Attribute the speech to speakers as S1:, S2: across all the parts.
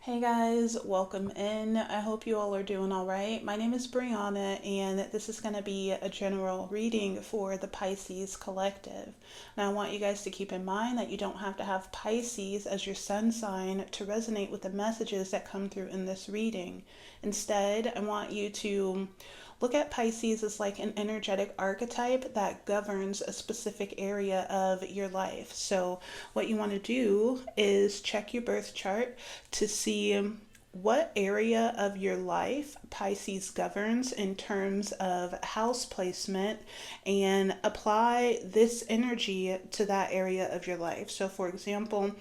S1: Hey guys, welcome in. I hope you all are doing all right. My name is Brianna, and this is going to be a general reading for the Pisces Collective. Now, I want you guys to keep in mind that you don't have to have Pisces as your sun sign to resonate with the messages that come through in this reading. Instead, I want you to look at Pisces as like an energetic archetype that governs a specific area of your life. So, what you want to do is check your birth chart to see what area of your life Pisces governs in terms of house placement and apply this energy to that area of your life. So, for example,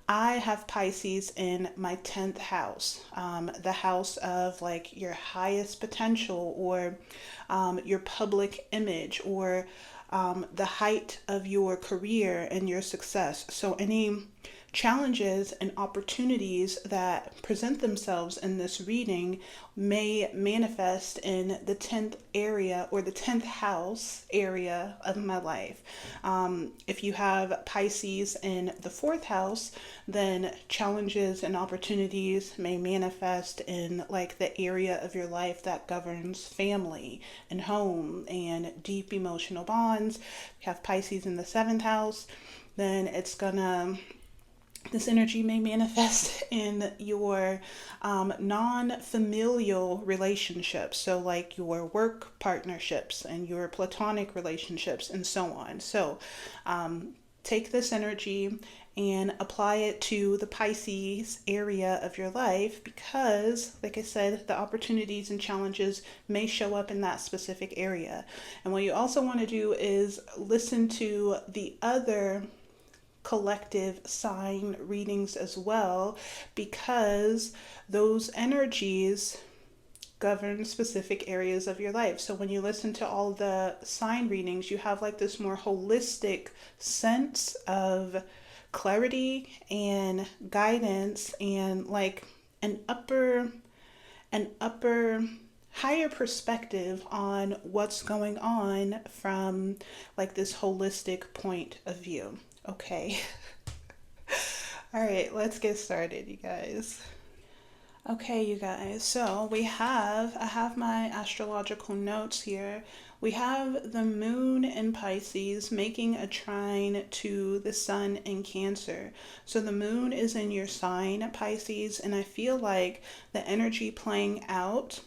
S1: I have Pisces in my 10th house, the house of like your highest potential or your public image or the height of your career and your success. So, any challenges and opportunities that present themselves in this reading may manifest in the 10th area or the 10th house area of my life. If you have Pisces in the 4th house, then challenges and opportunities may manifest in like the area of your life that governs family and home and deep emotional bonds. If you have Pisces in the 7th house, then this energy may manifest in your non-familial relationships, so like your work partnerships and your platonic relationships and so on. So take this energy and apply it to the Pisces area of your life because, like I said, the opportunities and challenges may show up in that specific area. And what you also want to do is listen to the other collective sign readings as well, because those energies govern specific areas of your life. So when you listen to all the sign readings, you have like this more holistic sense of clarity and guidance and like an upper higher perspective on what's going on from like this holistic point of view. Okay. All right, let's get started, you guys. Okay, you guys. So I have my astrological notes here. We have the moon in Pisces making a trine to the sun in Cancer. So the moon is in your sign, Pisces, and I feel like the energy playing out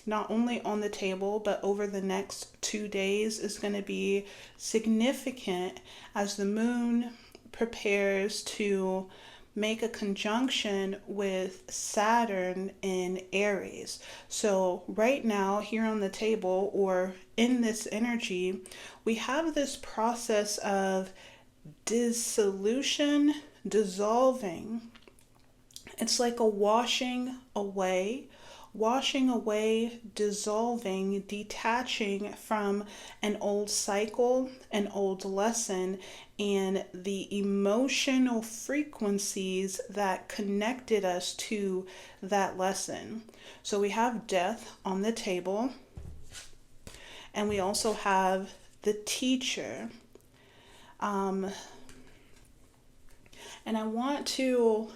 S1: not only on the table but over the next 2 days is going to be significant as the moon prepares to make a conjunction with Saturn in Aries. So right now here on the table or in this energy, we have this process of dissolution, dissolving. It's like a washing away, dissolving, detaching from an old cycle, an old lesson, and the emotional frequencies that connected us to that lesson. So we have death on the table, and we also have the teacher. And I want to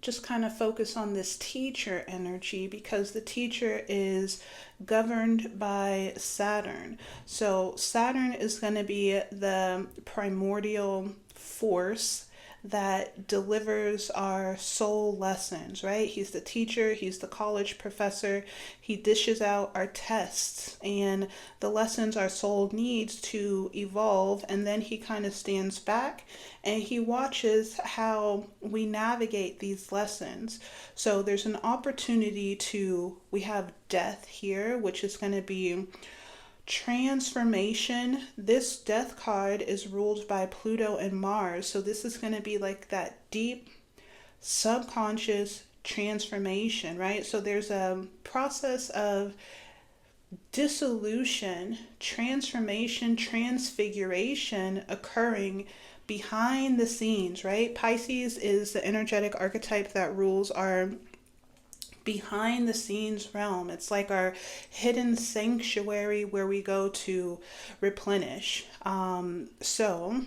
S1: just kind of focus on this teacher energy because the teacher is governed by Saturn. So Saturn is going to be the primordial force that delivers our soul lessons, right? He's the teacher, he's the college professor, he dishes out our tests and the lessons our soul needs to evolve, and then he kind of stands back and he watches how we navigate these lessons. So there's an opportunity we have death here, which is going to be transformation. This death card is ruled by Pluto and Mars, so this is going to be like that deep subconscious transformation, right? So there's a process of dissolution, transformation, transfiguration occurring behind the scenes, right? Pisces is the energetic archetype that rules our behind the scenes realm. It's like our hidden sanctuary where we go to replenish. So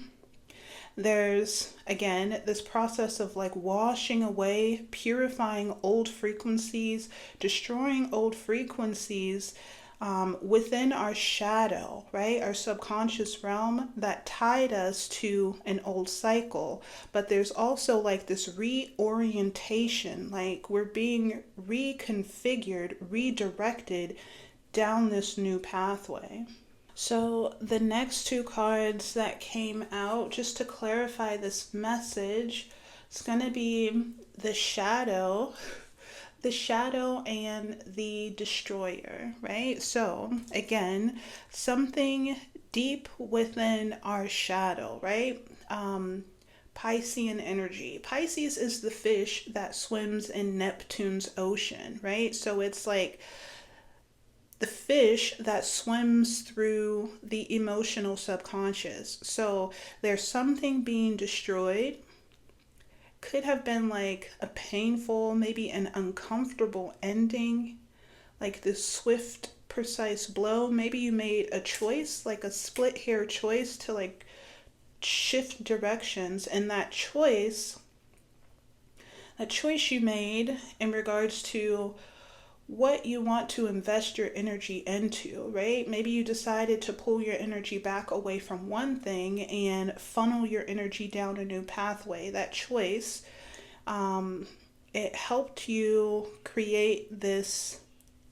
S1: There's, again, this process of like washing away, purifying old frequencies, destroying old frequencies within our shadow, right? Our subconscious realm that tied us to an old cycle. But there's also like this reorientation, like we're being reconfigured, redirected down this new pathway. So the next two cards that came out, just to clarify this message, it's going to be the shadow and the destroyer, right? So again, something deep within our shadow, right? Piscean energy. Pisces is the fish that swims in Neptune's ocean, right? So it's like the fish that swims through the emotional subconscious. So there's something being destroyed. Could have been like a painful, maybe an uncomfortable ending, like this swift, precise blow. Maybe you made a choice, like a split hair choice to like shift directions, and that choice you made in regards to what you want to invest your energy into, right? Maybe you decided to pull your energy back away from one thing and funnel your energy down a new pathway. That choice, it helped you create this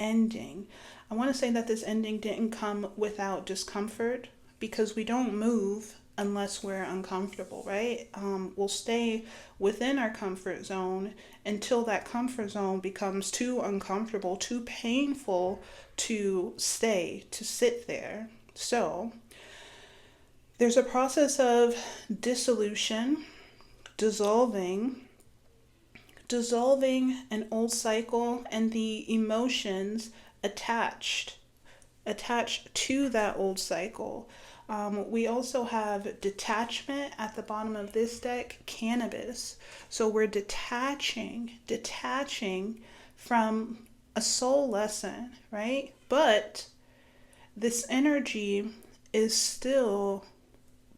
S1: ending. I want to say that this ending didn't come without discomfort, because we don't move unless we're uncomfortable, right? We'll stay within our comfort zone until that comfort zone becomes too uncomfortable, too painful to stay, to sit there. So there's a process of dissolution, dissolving an old cycle and the emotions attached to that old cycle. We also have detachment at the bottom of this deck, cannabis. So we're detaching from a soul lesson, right? But this energy is still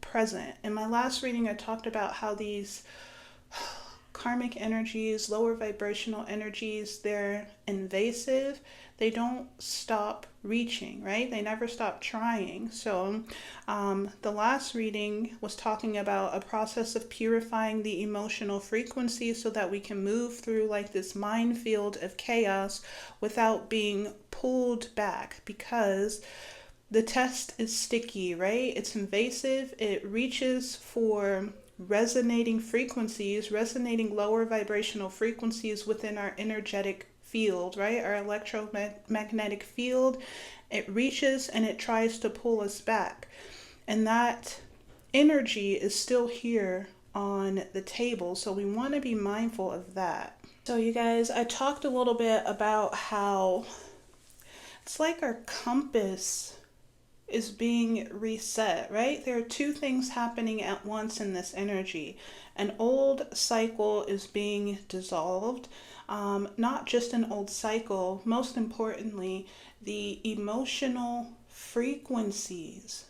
S1: present. In my last reading, I talked about how these karmic energies, lower vibrational energies, they're invasive. They don't stop reaching, right? They never stop trying. So the last reading was talking about a process of purifying the emotional frequency so that we can move through like this minefield of chaos without being pulled back, because the test is sticky, right? It's invasive. It reaches for resonating frequencies, resonating lower vibrational frequencies within our energetic field, right? Our electromagnetic field. It reaches and it tries to pull us back. And that energy is still here on the table. So we want to be mindful of that. So you guys, I talked a little bit about how it's like our compass is being reset, right? There are two things happening at once in this energy. An old cycle is being dissolved. Not just an old cycle, most importantly, the emotional frequencies.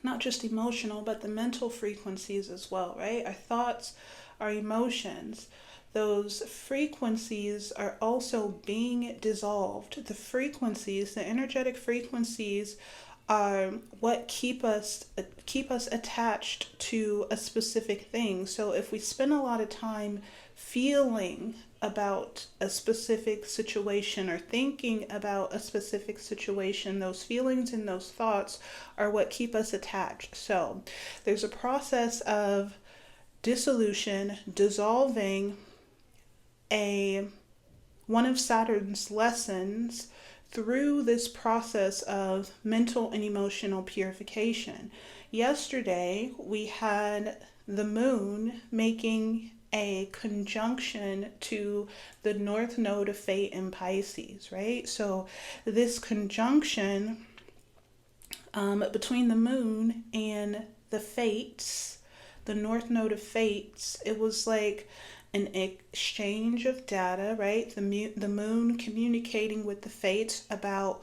S1: Not just emotional, but the mental frequencies as well, right? Our thoughts, our emotions. Those frequencies are also being dissolved. The frequencies, the energetic frequencies, are what keep us attached to a specific thing. So if we spend a lot of time feeling about a specific situation or thinking about a specific situation, those feelings and those thoughts are what keep us attached. So there's a process of dissolution, dissolving one of Saturn's lessons through this process of mental and emotional purification. Yesterday, we had the moon making a conjunction to the North Node of Fate in Pisces, right? So this conjunction between the moon and the Fates, the North Node of Fates, it was like an exchange of data, right? The moon communicating with the Fates about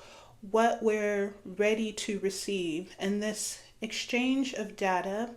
S1: what we're ready to receive. And this exchange of data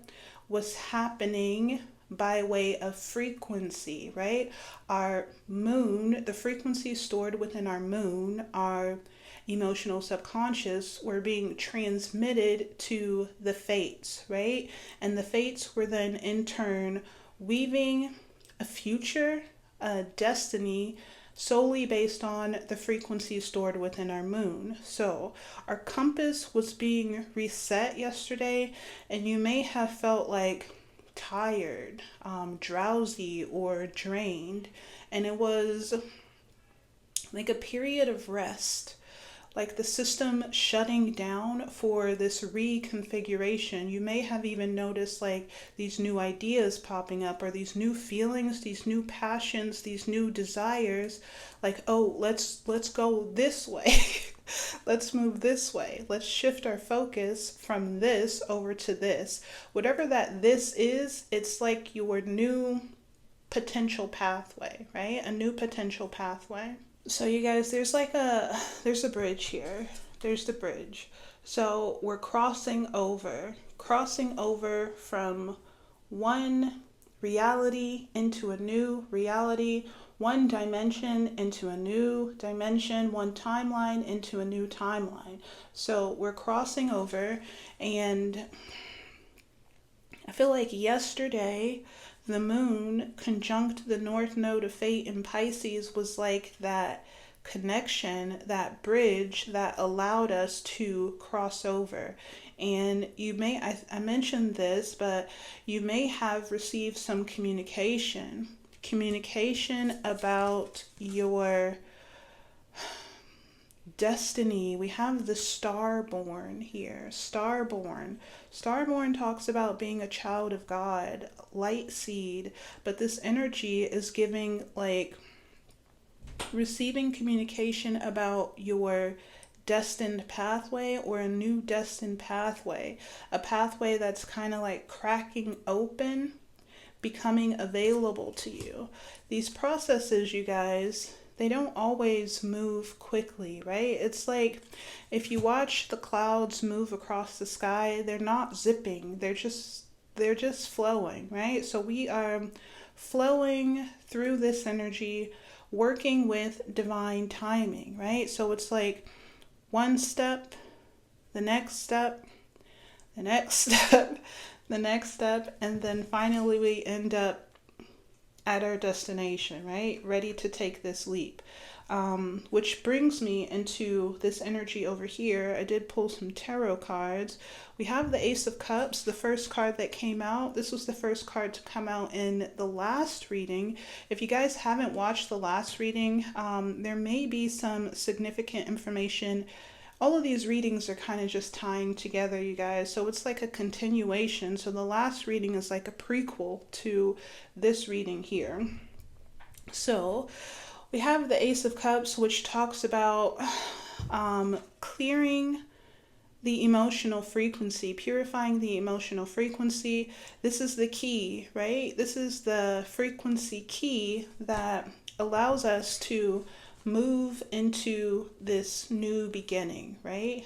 S1: was happening by way of frequency, right? Our moon, the frequency stored within our moon, our emotional subconscious, were being transmitted to the fates, right? And the fates were then in turn weaving a future, a destiny, solely based on the frequency stored within our moon. So our compass was being reset yesterday, and you may have felt like tired, drowsy, or drained. And it was like a period of rest, like the system shutting down for this reconfiguration. You may have even noticed like these new ideas popping up, or these new feelings, these new passions, these new desires, like, oh, let's go this way. Let's move this way. Let's shift our focus from this over to this. Whatever that this is, it's like your new potential pathway, right? A new potential pathway. So you guys, there's a bridge here. There's the bridge. So we're crossing over from one reality into a new reality, one dimension into a new dimension, one timeline into a new timeline. So we're crossing over, and I feel like yesterday the moon conjunct the north node of fate in Pisces was like that connection, that bridge that allowed us to cross over. And you may, I mentioned this, but you may have received some communication about your destiny. We have the starborn here. Starborn talks about being a child of God, light seed, but this energy is giving like receiving communication about your destined pathway, or a new destined pathway, a pathway that's kind of like cracking open, becoming available to you. These processes, you guys, they don't always move quickly, right? It's like if you watch the clouds move across the sky, they're not zipping, they're just flowing, right? So we are flowing through this energy, working with divine timing, right? So it's like one step, the next step, the next step, the next step, and then finally we end up at our destination, right? Ready to take this leap. Which brings me into this energy over here. I did pull some tarot cards. We have the Ace of Cups, the first card that came out. This was the first card to come out in the last reading. If you guys haven't watched the last reading, there may be some significant information. All of these readings are kind of just tying together, you guys. So it's like a continuation. So the last reading is like a prequel to this reading here. So we have the Ace of Cups, which talks about clearing the emotional frequency, purifying the emotional frequency. This is the key, right? This is the frequency key that allows us to move into this new beginning, right?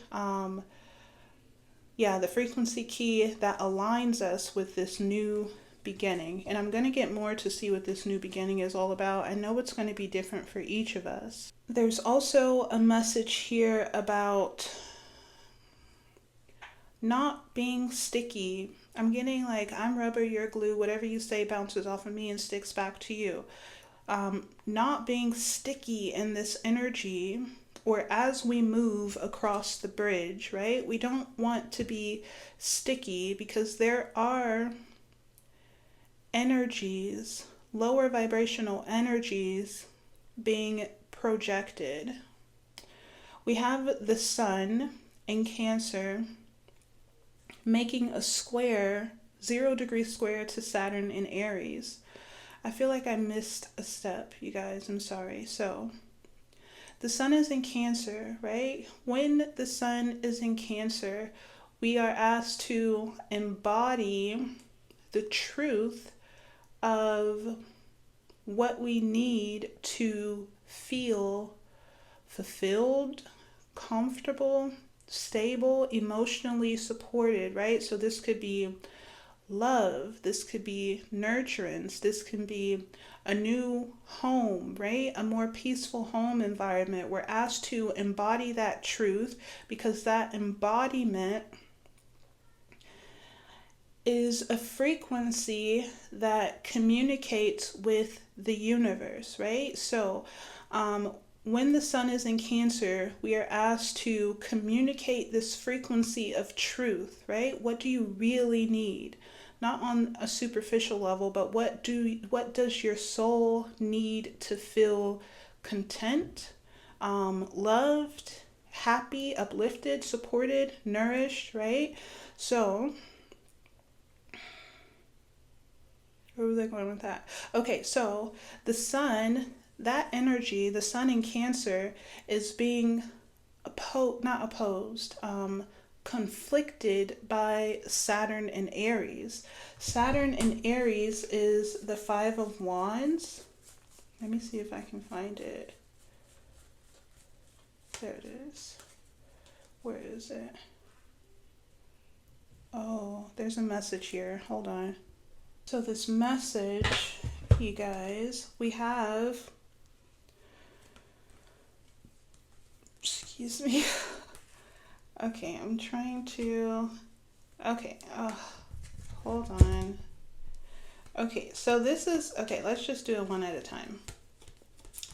S1: The frequency key that aligns us with this new beginning. And I'm going to get more to see what this new beginning is all about. I know it's going to be different for each of us. There's also a message here about not being sticky. I'm getting like, I'm rubber, you're glue, whatever you say bounces off of me and sticks back to you. Not being sticky in this energy, or as we move across the bridge, right? We don't want to be sticky because there are energies, lower vibrational energies being projected. We have the Sun in Cancer making a square, 0-degree square to Saturn in Aries. I feel like I missed a step, you guys. I'm sorry. So the Sun is in Cancer, right? When the Sun is in Cancer, we are asked to embody the truth of what we need to feel fulfilled, comfortable, stable, emotionally supported, right? So this could be love. This could be nurturance. This can be a new home, right? A more peaceful home environment. We're asked to embody that truth because that embodiment is a frequency that communicates with the universe, right? So, when the sun is in Cancer, we are asked to communicate this frequency of truth, right? What do you really need? Not on a superficial level, but what does your soul need to feel content, loved, happy, uplifted, supported, nourished, right? So, where was I going with that? Okay, so the sun, that energy, the sun in Cancer is being conflicted by Saturn in Aries. Saturn in Aries is the Five of Wands. Let me see if I can find it. There it is. Where is it? Oh, there's a message here. Hold on. So this message, you guys, we have, excuse me. Okay, I'm trying to, okay, hold on. Okay, so this is, okay, let's just do it one at a time.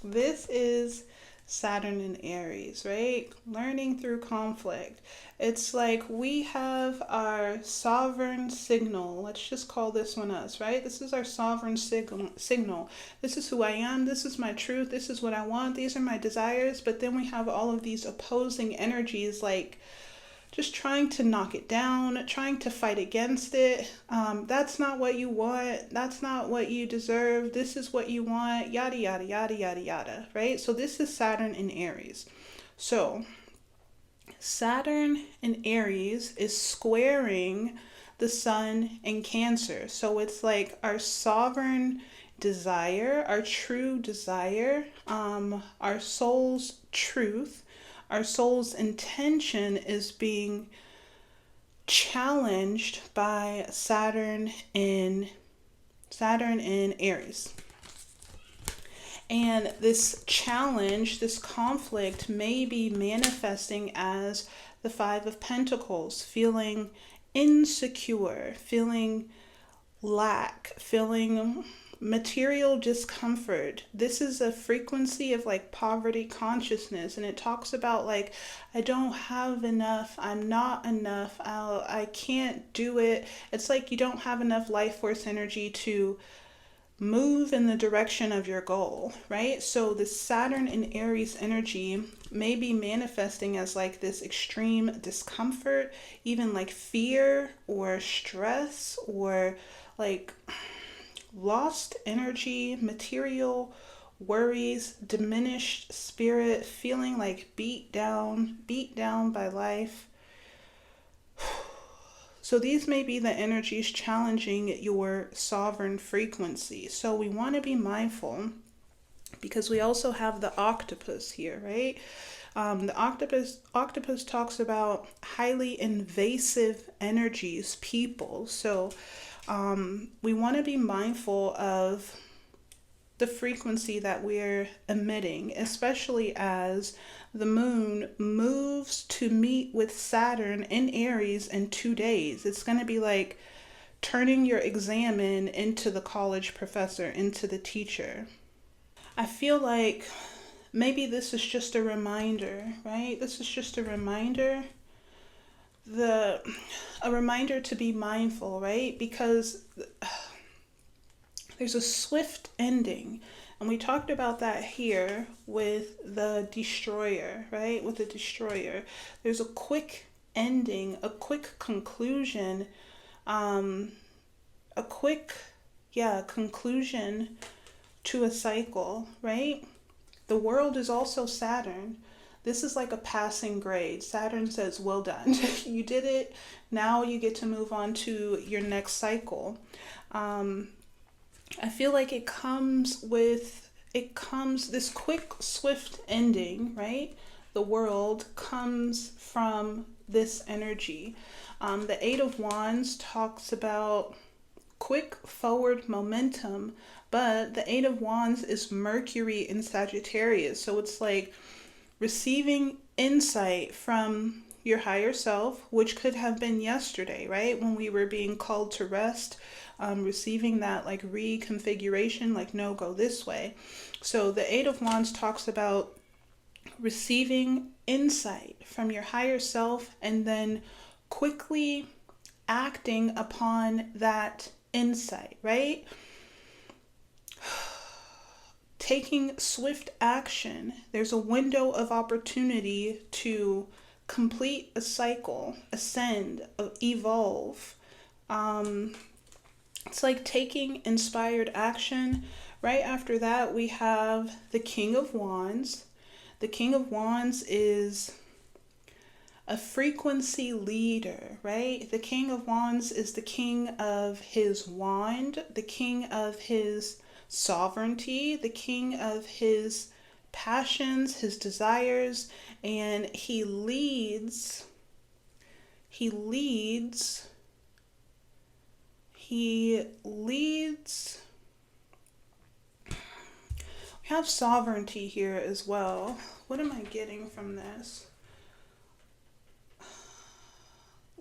S1: This is Saturn in Aries, right? Learning through conflict. It's like we have our sovereign signal. Let's just call this one us, right? This is our sovereign signal. This is who I am. This is my truth. This is what I want. These are my desires. But then we have all of these opposing energies, like just trying to knock it down, trying to fight against it. That's not what you want. That's not what you deserve. This is what you want. Yada, yada, yada, yada, yada, right? So this is Saturn in Aries. So Saturn in Aries is squaring the sun in Cancer. So it's like our sovereign desire, our true desire, our soul's truth, our soul's intention is being challenged by Saturn in Aries. And this challenge, this conflict may be manifesting as the Five of Pentacles, feeling insecure, feeling lack, feeling material discomfort. This is a frequency of like poverty consciousness, and it talks about like, I don't have enough, I'm not enough, I can't do it. It's like you don't have enough life force energy to move in the direction of your goal, right? So the Saturn in Aries energy may be manifesting as like this extreme discomfort, even like fear or stress or like lost energy, material worries, diminished spirit, feeling like beat down by life. So these may be the energies challenging your sovereign frequency. So we want to be mindful because we also have the octopus here, right? The octopus talks about highly invasive energies, people. So we want to be mindful of the frequency that we're emitting, especially as the moon moves to meet with Saturn in Aries in 2 days. It's going to be like turning your exam into the college professor, into the teacher. I feel like maybe this is just a reminder, right? This is just a reminder. A reminder to be mindful, right? Because there's a swift ending. And we talked about that here with the destroyer, right? With the destroyer. There's a quick ending, a quick conclusion, conclusion to a cycle, right? The world is also Saturn. This is like a passing grade. Saturn says, well done. You did it. Now you get to move on to your next cycle. I feel like it comes this quick, swift ending, right? The world comes from this energy. The Eight of Wands talks about quick forward momentum. But the Eight of Wands is Mercury in Sagittarius. So it's like receiving insight from your higher self, which could have been yesterday, right? When we were being called to rest, receiving that like reconfiguration, like, no, go this way. So the Eight of Wands talks about receiving insight from your higher self and then quickly acting upon that insight, right? Taking swift action. There's a window of opportunity to complete a cycle, ascend, evolve. It's like taking inspired action. Right after that, we have the King of Wands. The King of Wands is a frequency leader, right? The King of Wands is the king of his wand, the king of his sovereignty, the king of his passions, his desires, and he leads. We have sovereignty here as well. What am I getting from this?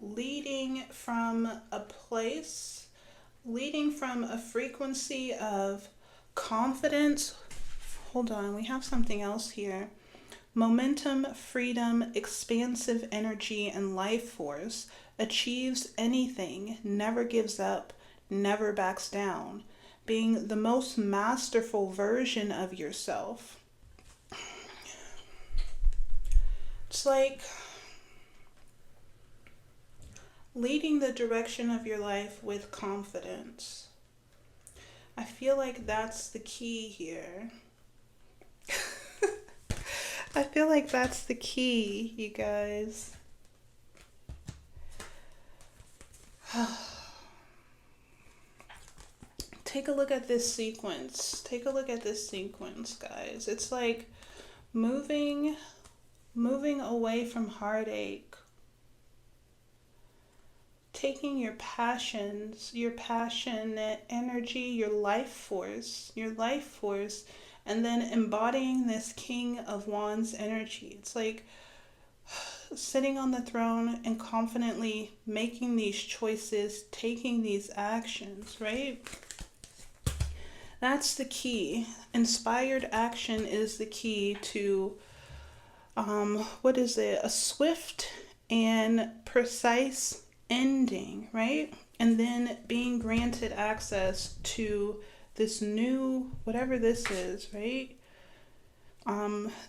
S1: Leading from a place, leading from a frequency of confidence. Hold on, we have something else here. Momentum, freedom, expansive energy, and life force. Achieves anything, never gives up, never backs down. Being the most masterful version of yourself. It's like leading the direction of your life with confidence. I feel like that's the key here. I feel like that's the key, you guys. Take a look at this sequence. Take a look at this sequence, guys. It's like moving away from heartache. Taking your passions, your passionate energy, your life force, and then embodying this King of Wands energy. It's like sitting on the throne and confidently making these choices, taking these actions, right? That's the key. Inspired action is the key to, a swift and precise ending, right? And then being granted access to this new, whatever this is, right?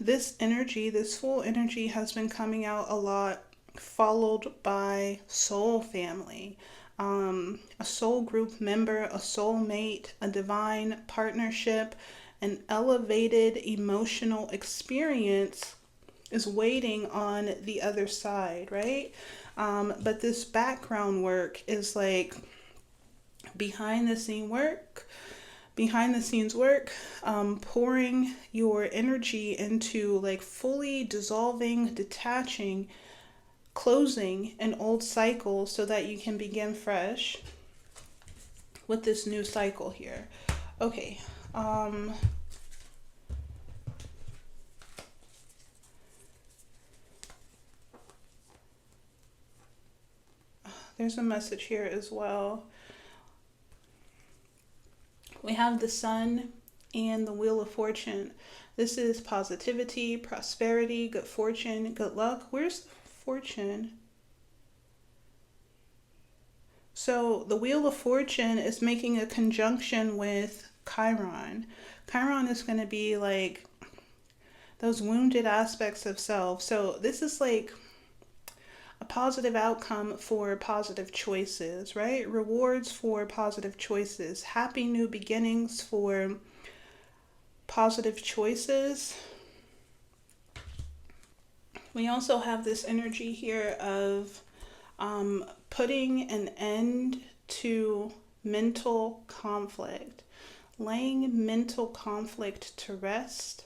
S1: This energy, this full energy has been coming out a lot, followed by soul family, a soul group member, a soulmate, a divine partnership, an elevated emotional experience is waiting on the other side, right? But this background work is like behind the scenes work, pouring your energy into like fully dissolving, detaching, closing an old cycle so that you can begin fresh with this new cycle here. Okay. There's a message here as well. We have the Sun and the Wheel of Fortune. This is positivity, prosperity, good fortune, good luck. Where's the fortune? So the Wheel of Fortune is making a conjunction with Chiron. Chiron is going to be like those wounded aspects of self. So this is like a positive outcome for positive choices, right? Rewards for positive choices. Happy new beginnings for positive choices. We also have this energy here of putting an end to mental conflict, laying mental conflict to rest.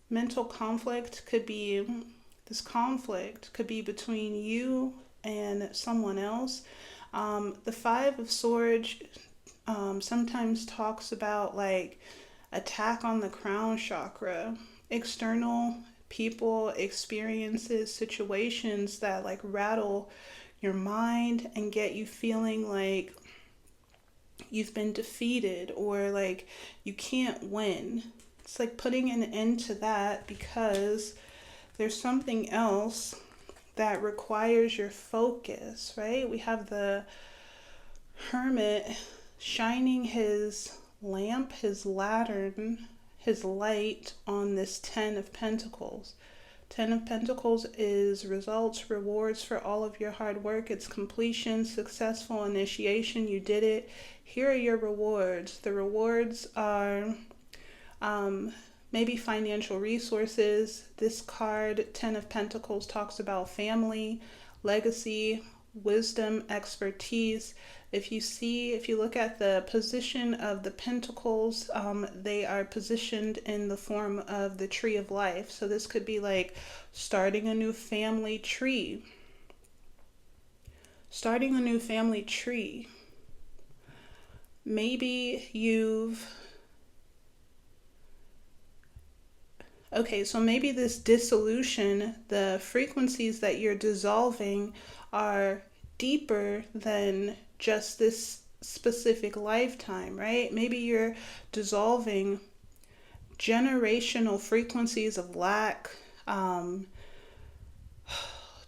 S1: Mental conflict could be, this conflict could be between you and someone else. The Five of Swords sometimes talks about like attack on the crown chakra, external people, experiences, situations that like rattle your mind and get you feeling like you've been defeated or like you can't win. It's like putting an end to that because there's something else that requires your focus, right? We have the Hermit shining his lamp, his lantern, his light on this Ten of Pentacles. Ten of Pentacles is results, rewards for all of your hard work. It's completion, successful initiation. You did it. Here are your rewards. The rewards are maybe financial resources. This card, Ten of Pentacles, talks about family, legacy, wisdom, expertise. If you look at the position of the pentacles, they are positioned in the form of the tree of life. So this could be like starting a new family tree. Starting a new family tree. Maybe so maybe this dissolution, the frequencies that you're dissolving are deeper than just this specific lifetime, right? Maybe you're dissolving generational frequencies of lack,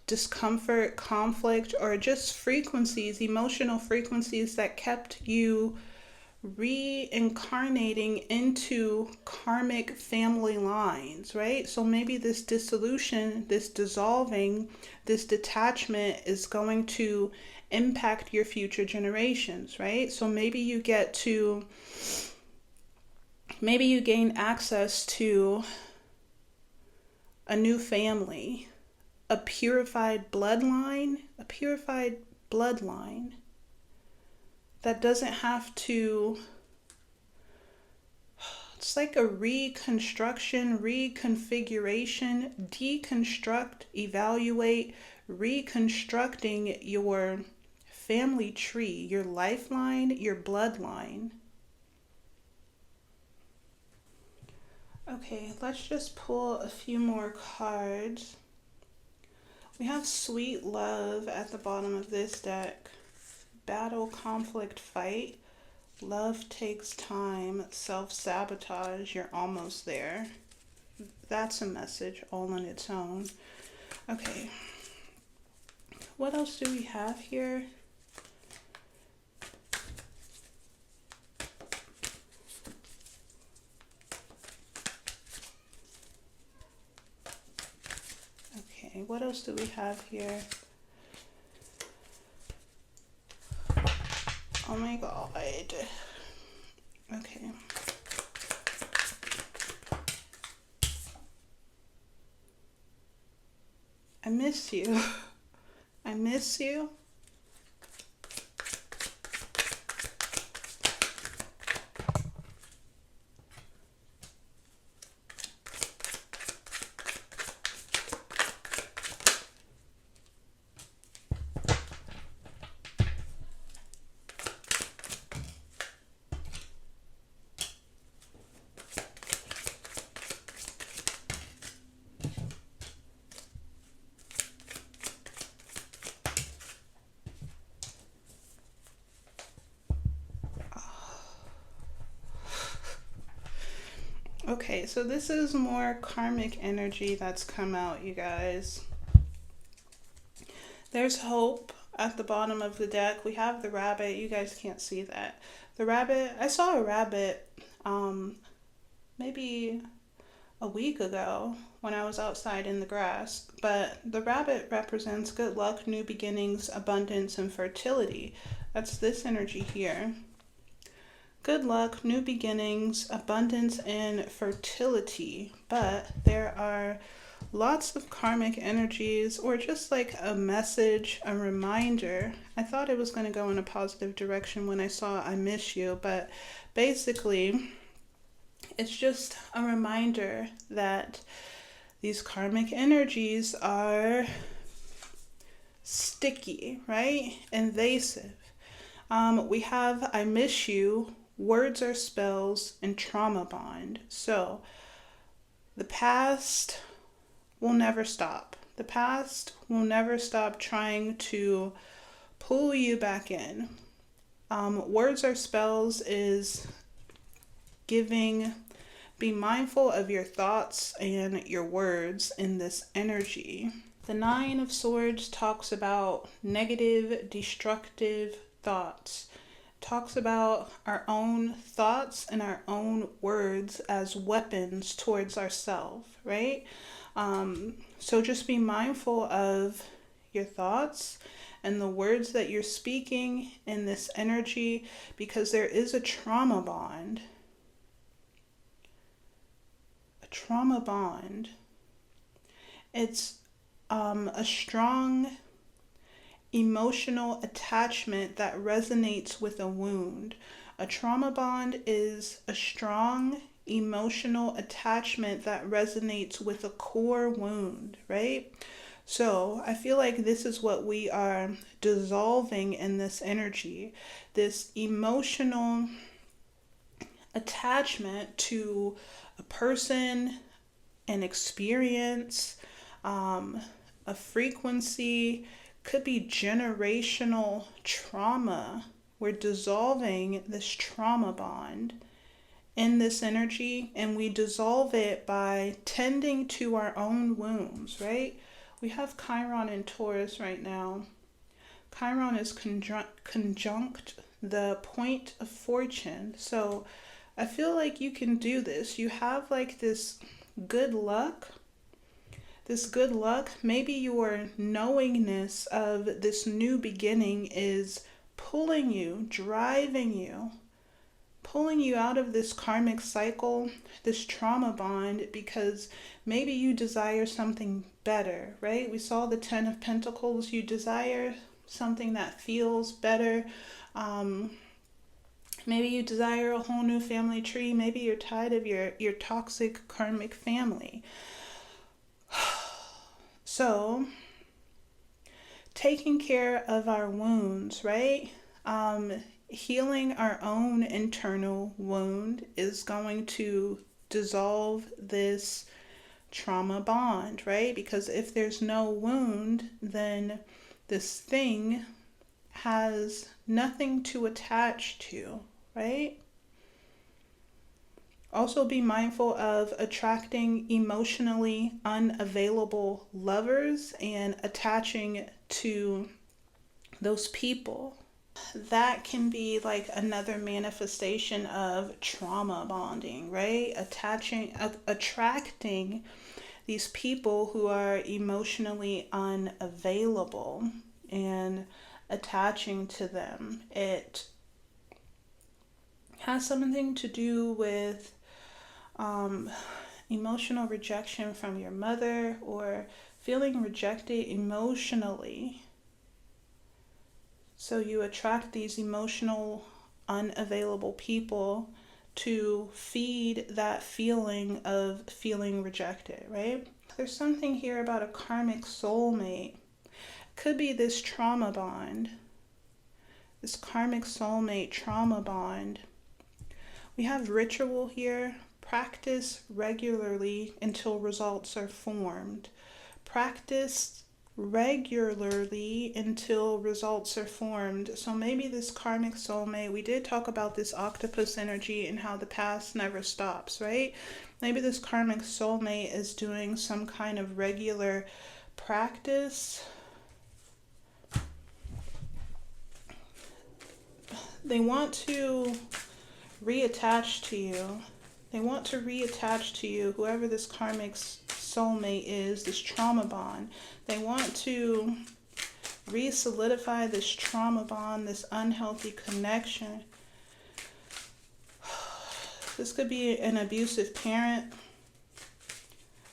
S1: discomfort, conflict, or just frequencies, emotional frequencies that kept you reincarnating into karmic family lines, right? So maybe this dissolution, this dissolving, this detachment is going to impact your future generations, right? So maybe you gain access to a new family, a purified bloodline that doesn't have to, it's like a reconstruction, reconfiguration, deconstruct, evaluate, reconstructing your family tree, your lifeline, your bloodline. Okay, let's just pull a few more cards. We have sweet love at the bottom of this deck. Battle, conflict, fight. Love takes time. Self-sabotage. You're almost there. That's a message all on its own. Okay. What else do we have here? Okay, what else do we have here? Oh my God. Okay. I miss you. I miss you. Okay, so this is more karmic energy that's come out, you guys. There's hope at the bottom of the deck. We have the rabbit. You guys can't see that. The rabbit, I saw a rabbit maybe a week ago when I was outside in the grass. But the rabbit represents good luck, new beginnings, abundance, and fertility. That's this energy here. Good luck, new beginnings, abundance, and fertility. But there are lots of karmic energies, or just like a message, a reminder. I thought it was going to go in a positive direction when I saw I miss you, but basically it's just a reminder that these karmic energies are sticky, right? Invasive. We have I miss you, words are spells, and trauma bond. So the past will never stop. The past will never stop trying to pull you back in. Words are spells is giving, be mindful of your thoughts and your words in this energy. The Nine of Swords talks about negative, destructive thoughts. Talks about our own thoughts and our own words as weapons towards ourselves, right? So just be mindful of your thoughts and the words that you're speaking in this energy, because there is a trauma bond. A trauma bond. It's a strong emotional attachment that resonates with a wound. A trauma bond is a strong emotional attachment that resonates with a core wound, right? So I feel like this is what we are dissolving in this energy, this emotional attachment to a person, an experience, a frequency, could be generational trauma. We're dissolving this trauma bond in this energy, and we dissolve it by tending to our own wounds, right? We have Chiron in Taurus right now. Chiron is conjunct the point of fortune. So I feel like you can do this. You have like this good luck. Maybe your knowingness of this new beginning is pulling you, driving you, pulling you out of this karmic cycle, this trauma bond, because maybe you desire something better, right? We saw the 10 of Pentacles. You desire something that feels better. Maybe you desire a whole new family tree. Maybe you're tired of your toxic karmic family. So, taking care of our wounds, right? Healing our own internal wound is going to dissolve this trauma bond, right? Because if there's no wound, then this thing has nothing to attach to, right? Also be mindful of attracting emotionally unavailable lovers and attaching to those people. That can be like another manifestation of trauma bonding, right? Attracting these people who are emotionally unavailable and attaching to them. It has something to do with emotional rejection from your mother, or feeling rejected emotionally. So you attract these emotional unavailable people to feed that feeling of feeling rejected, right? There's something here about a karmic soulmate. Could be this trauma bond, this karmic soulmate trauma bond. We have ritual here. Practice regularly until results are formed. Practice regularly until results are formed. So maybe this karmic soulmate, we did talk about this octopus energy and how the past never stops, right? Maybe this karmic soulmate is doing some kind of regular practice. They want to reattach to you. They want to reattach to you, whoever this karmic soulmate is, this trauma bond. They want to re-solidify this trauma bond, this unhealthy connection. This could be an abusive parent,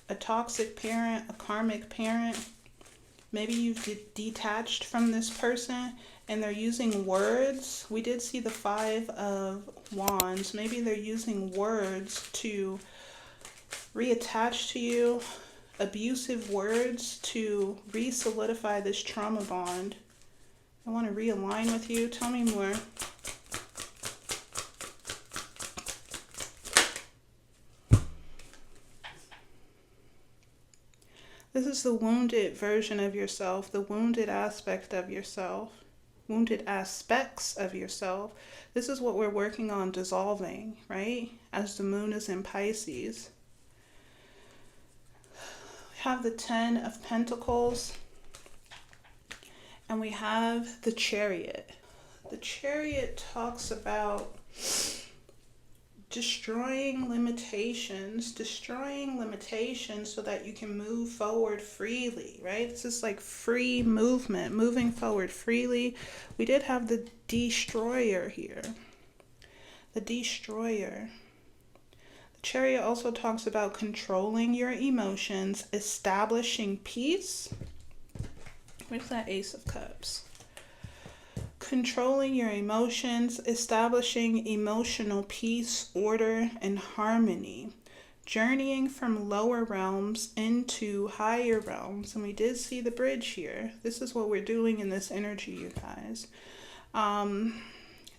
S1: a toxic parent, a karmic parent. Maybe you've detached from this person and they're using words. We did see the 5 of Wands. Maybe they're using words to reattach to you, abusive words to re-solidify this trauma bond. I want to realign with you. Tell me more. This is the wounded version of yourself, the wounded aspect of yourself, wounded aspects of yourself. This is what we're working on dissolving, right? As the moon is in Pisces. We have the 10 of Pentacles, and we have the Chariot. The Chariot talks about destroying limitations so that you can move forward freely, right? This is like free movement, moving forward freely. We did have the Destroyer here. The Destroyer. The Chariot also talks about controlling your emotions, establishing peace. Where's that Ace of Cups? Controlling your emotions, establishing emotional peace, order, and harmony. Journeying from lower realms into higher realms. And we did see the bridge here. This is what we're doing in this energy, you guys.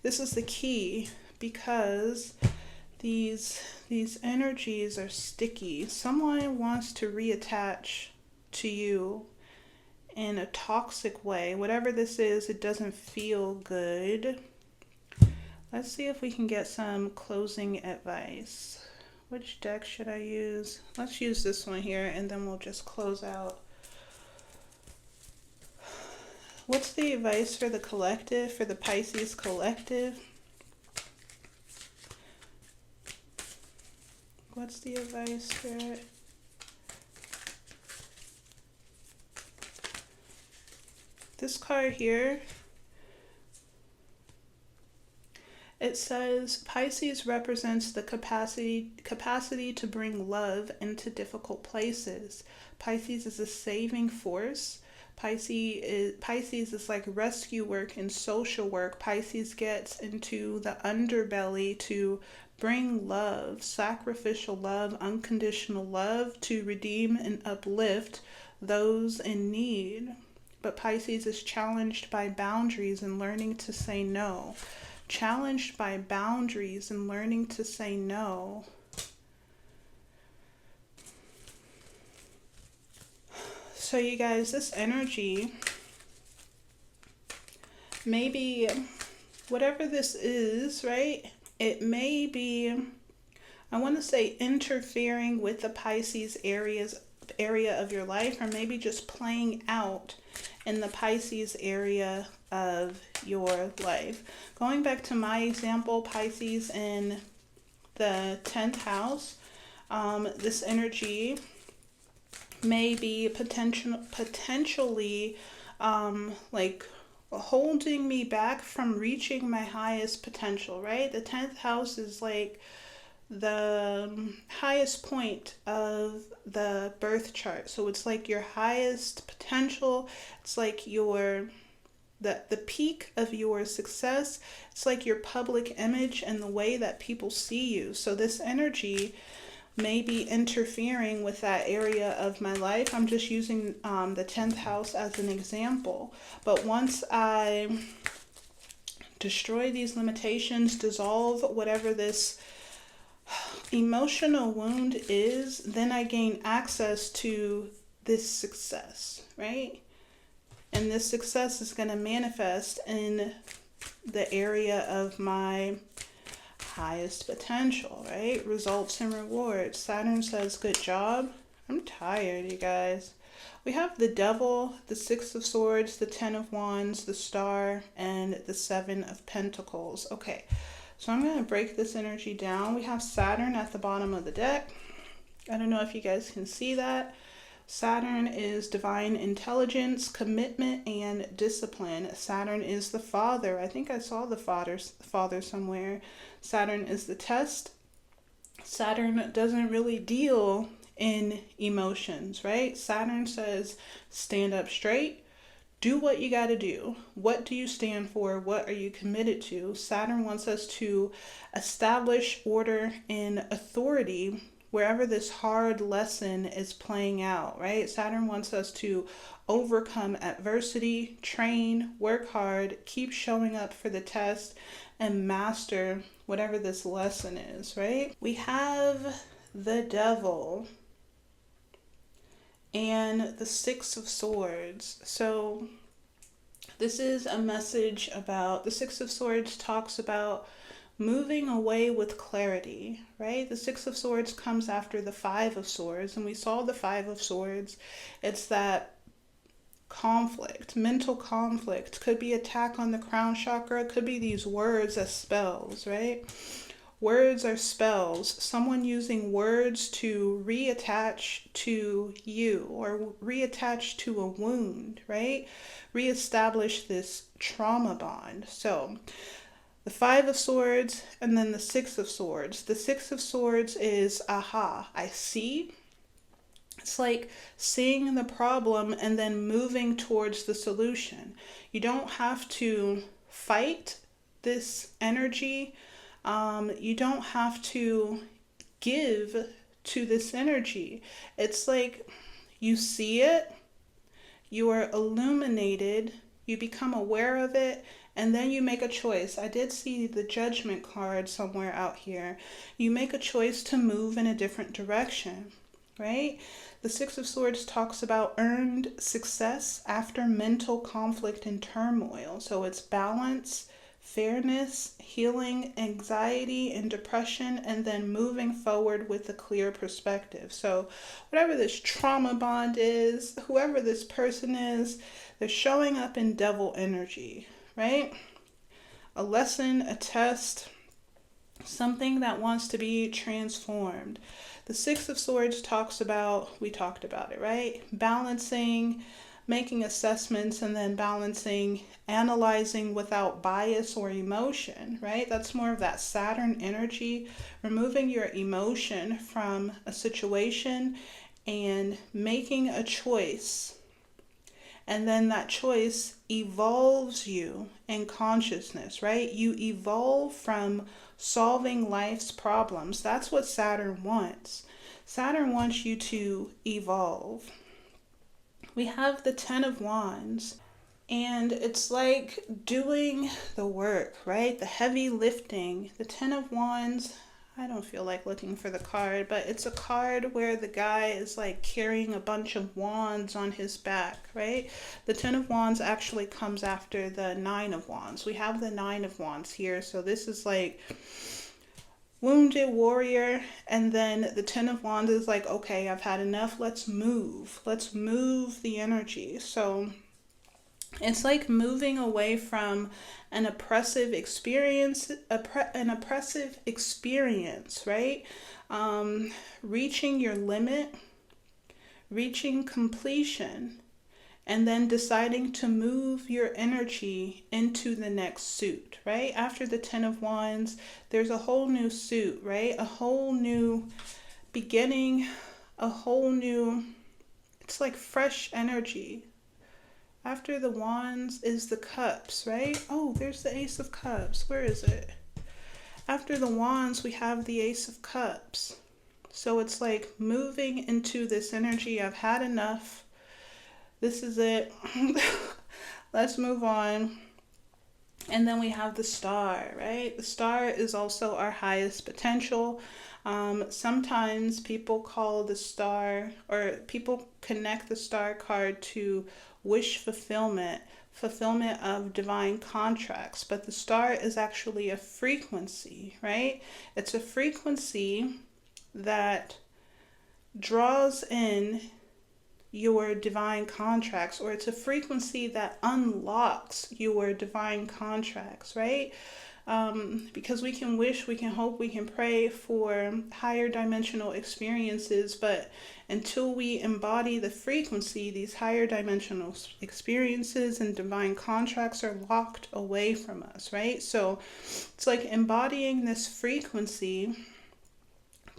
S1: This is the key, because these energies are sticky. Someone wants to reattach to you in a toxic way. Whatever this is, it doesn't feel good. Let's see if we can get some closing advice. Which deck should I use? Let's use this one here, and then we'll just close out. What's the advice for the collective, for the Pisces collective? What's the advice, Spirit? This card here, it says Pisces represents the capacity to bring love into difficult places. Pisces is a saving force. Pisces is like rescue work and social work. Pisces gets into the underbelly to bring love, sacrificial love, unconditional love, to redeem and uplift those in need. But Pisces is challenged by boundaries and learning to say no. Challenged by boundaries and learning to say no. So you guys, this energy, maybe whatever this is, right? It may be, I want to say, interfering with the Pisces area of your life, or maybe just playing out in the Pisces area of your life. Going back to my example, Pisces in the 10th house, this energy may be potentially like holding me back from reaching my highest potential, right? The 10th house is like the highest point of the birth chart. So it's like your highest potential. It's like your the peak of your success. It's like your public image and the way that people see you. So this energy may be interfering with that area of my life. I'm just using the 10th house as an example. But once I destroy these limitations, dissolve whatever this emotional wound is, then I gain access to this success, right? And this success is going to manifest in the area of my highest potential, right? Results and rewards. Saturn says, good job. I'm tired, you guys. We have the Devil, the 6 of Swords, the 10 of Wands, the Star, and the 7 of Pentacles. Okay, so I'm going to break this energy down. We have Saturn at the bottom of the deck. I don't know if you guys can see that. Saturn is divine intelligence, commitment, and discipline. Saturn is the father. I think I saw the father somewhere. Saturn is the test. Saturn doesn't really deal in emotions, right? Saturn says, stand up straight, do what you got to do. What do you stand for? What are you committed to? Saturn wants us to establish order and authority wherever this hard lesson is playing out, right? Saturn wants us to overcome adversity, train, work hard, keep showing up for the test, and master whatever this lesson is, right? We have the Devil and the Six of Swords. So this is a message about, the Six of Swords talks about moving away with clarity, right? The Six of Swords comes after the Five of Swords, and we saw the Five of Swords. It's that conflict, mental conflict. Could be attack on the crown chakra, could be these words as spells, right? Words are spells. Someone using words to reattach to you or reattach to a wound, right? Reestablish this trauma bond. So the Five of Swords and then the Six of Swords. The Six of Swords is, aha, I see. It's like seeing the problem and then moving towards the solution. You don't have to fight this energy. You don't have to give to this energy. It's like you see it, you are illuminated, you become aware of it, and then you make a choice. I did see the Judgment card somewhere out here. You make a choice to move in a different direction, right? The Six of Swords talks about earned success after mental conflict and turmoil. So it's balance, fairness, healing, anxiety, and depression, and then moving forward with a clear perspective. So whatever this trauma bond is, whoever this person is, they're showing up in Devil energy, right? A lesson, a test, something that wants to be transformed. The Six of Swords talks about, we talked about it, right? Balancing, making assessments, and then balancing, analyzing without bias or emotion, right? That's more of that Saturn energy, removing your emotion from a situation and making a choice. And then that choice evolves you in consciousness, right? You evolve from solving life's problems. That's what Saturn wants. Saturn wants you to evolve. We have the Ten of Wands, and it's like doing the work, right? The heavy lifting. The Ten of Wands, I don't feel like looking for the card, but it's a card where the guy is like carrying a bunch of wands on his back, right? The Ten of Wands actually comes after the Nine of Wands. We have the Nine of Wands here, so this is like wounded warrior, and then the Ten of Wands is like, okay, I've had enough, let's move the energy. So it's like moving away from an oppressive experience, right? Reaching your limit, reaching completion, and then deciding to move your energy into the next suit, right? After the Ten of Wands, there's a whole new suit, right? A whole new beginning, a whole new, it's like fresh energy. After the Wands is the Cups, right? Oh, there's the Ace of Cups. Where is it? After the Wands, we have the Ace of Cups. So it's like moving into this energy. I've had enough. This is it. Let's move on. And then we have the Star, right? The Star is also our highest potential. Sometimes people call the Star, or people connect the Star card to wish fulfillment of divine contracts. But the Star is actually a frequency, right? It's a frequency that draws in your divine contracts, or it's a frequency that unlocks your divine contracts, right? Because we can wish, we can hope, we can pray for higher dimensional experiences, but until we embody the frequency, these higher dimensional experiences and divine contracts are locked away from us, right? So it's like embodying this frequency.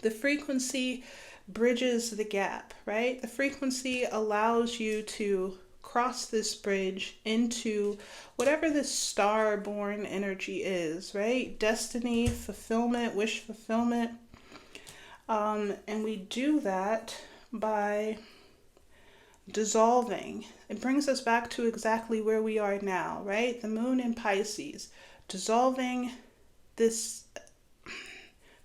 S1: The frequency bridges the gap, right? The frequency allows you to cross this bridge into whatever this star-born energy is, right? Destiny, fulfillment, wish fulfillment. And we do that by dissolving. It brings us back to exactly where we are now, right? The moon in Pisces, dissolving this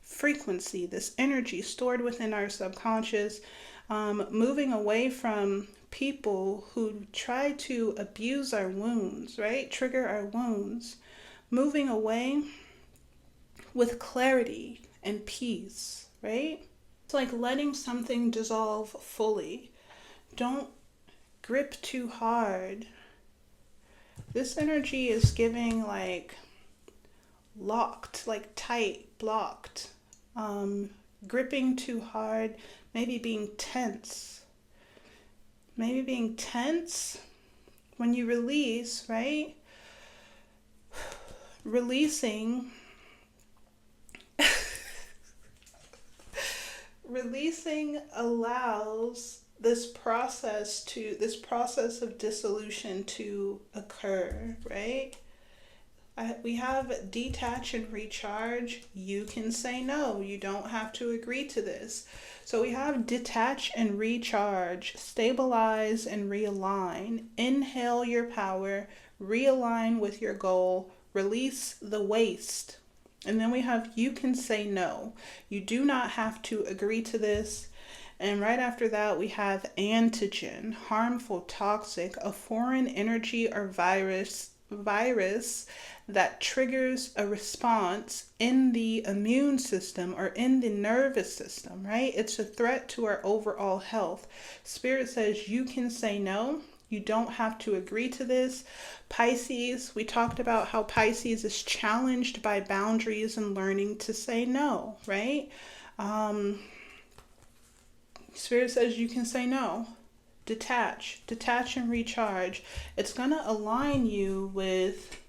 S1: frequency, this energy stored within our subconscious, moving away from people who try to abuse our wounds, right? Trigger our wounds, moving away with clarity and peace, right? It's like letting something dissolve fully. Don't grip too hard. This energy is giving like locked, like tight, blocked, gripping too hard, maybe being tense. Maybe being tense when you release, right? Releasing allows this process of dissolution to occur, right? We have detach and recharge. You can say no. You don't have to agree to this. So we have detach and recharge, stabilize and realign. Inhale your power, realign with your goal, release the waste. And then we have you can say no. You do not have to agree to this. And right after that, we have antigen, harmful, toxic, a foreign energy or virus that triggers a response in the immune system or in the nervous system, right? It's a threat to our overall health. Spirit says you can say no. You don't have to agree to this. Pisces, we talked about how Pisces is challenged by boundaries and learning to say no, right? Spirit says you can say no. Detach and recharge. It's going to align you with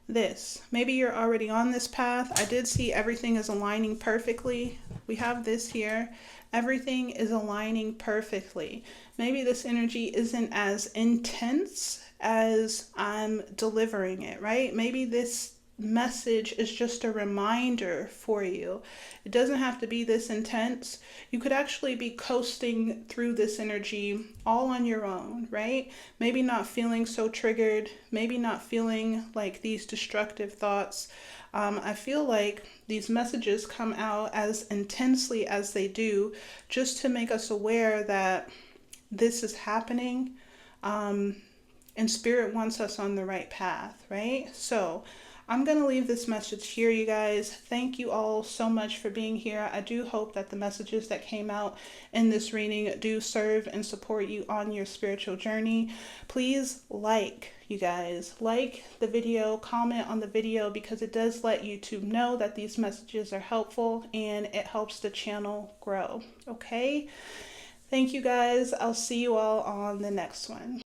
S1: this. Maybe you're already on this path. I did see everything is aligning perfectly. We have this here. Everything is aligning perfectly. Maybe this energy isn't as intense as I'm delivering it, right? Maybe this message is just a reminder for you. It doesn't have to be this intense. You could actually be coasting through this energy all on your own, right? Maybe not feeling so triggered, maybe not feeling like these destructive thoughts. I feel like these messages come out as intensely as they do just to make us aware that this is happening, and Spirit wants us on the right path, right? So I'm going to leave this message here, you guys. Thank you all so much for being here. I do hope that the messages that came out in this reading do serve and support you on your spiritual journey. Please you guys, like the video, comment on the video, because it does let YouTube know that these messages are helpful and it helps the channel grow. Okay? Thank you guys. I'll see you all on the next one.